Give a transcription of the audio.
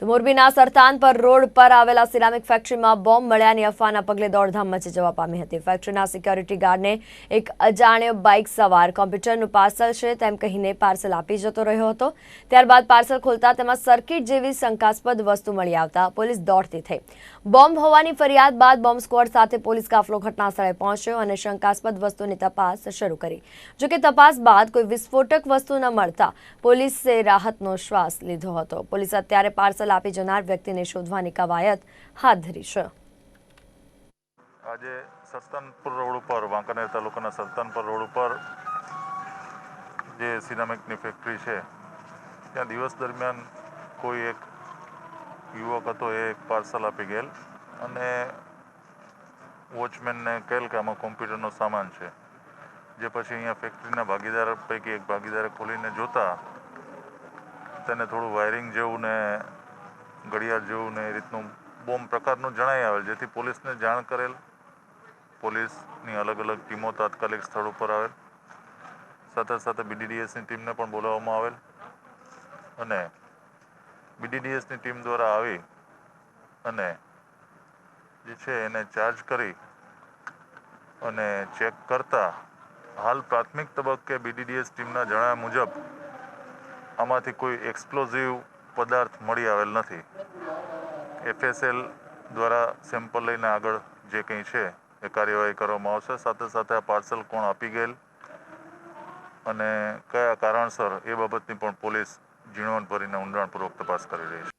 તો મોરબીના સરતાન પર રોડ પર આવેલા સિરામિક ફેક્ટરીમાં બોમ્બ મળ્યાની અફવાના પગલે દોડધામ મચી જવા પામી હતી। ફેક્ટરીના સિક્યોરિટી ગાર્ડને એક અજાણ્યો બાઇક સવાર કોમ્પ્યુટરનું પાર્સલ છે તેમ કહીને પાર્સલ આપી જતો રહ્યો હતો। ત્યારબાદ પાર્સલ ખોલતા તેમાં સર્કિટ જેવી શંકાસ્પદ વસ્તુ મળી આવતા પોલીસ દોડતી થઈ। બોમ્બ હોવાની ફરિયાદ બાદ બોમ્બ સ્ક્વોડ સાથે પોલીસ કાફલો ઘટનાસ્થળે પહોંચ્યો અને શંકાસ્પદ વસ્તુની તપાસ શરૂ કરી। જોકે તપાસ બાદ કોઈ વિસ્ફોટક વસ્તુ ન મળતા પોલીસે રાહતનો શ્વાસ લીધો હતો। પોલીસ અત્યારે પાર્સલ આપી જનાર વ્યક્તિને શોધવાની કવાયત હાથ ધરી છે। આજે સરતાનપુર રોડ ઉપર વાંકાનેર તાલુકાના સરતાનપુર રોડ ઉપર જે સિરામિકની ફેક્ટરી છે ત્યાં દિવસ દરમિયાન કોઈ એક યુવક હતો એ એક પાર્સલ આપી ગયેલ અને વોચમેનને કહેલ કે આમાં કોમ્પ્યુટરનો સામાન છે, જે પછી અહીંયા ફેક્ટરીના ભાગીદાર પૈકી એક ભાગીદારે ખોલીને જોતા તેને થોડું વાયરિંગ જેવું ને ઘડિયાળ જેવું ને એ રીતનું બોમ્બ પ્રકારનું જણાઈ આવેલ, જેથી પોલીસને જાણ કરેલ। પોલીસની અલગ અલગ ટીમો તાત્કાલિક સ્થળ ઉપર આવેલ, સાથે સાથે BDDSની ટીમને પણ બોલાવવામાં આવેલ અને BDDSની ટીમ દ્વારા આવી અને જે છે એને ચાર્જ કરી અને ચેક કરતા હાલ પ્રાથમિક તબક્કે BDDS ટીમના જણાવ્યા મુજબ આમાંથી કોઈ એક્સપ્લોઝિવ પદાર્થ મળી આવેલ નથી। FSL દ્વારા સેમ્પલ લઈને આગળ જે કંઈ છે એ કાર્યવાહી કરવામાં આવશે। સાથે સાથે આ પાર્સલ કોણ આપી ગયેલ અને કયા કારણસર એ બાબતની પણ પોલીસ ઝીણવટ ભરીને ઊંડાણપૂર્વક તપાસ કરી રહી છે।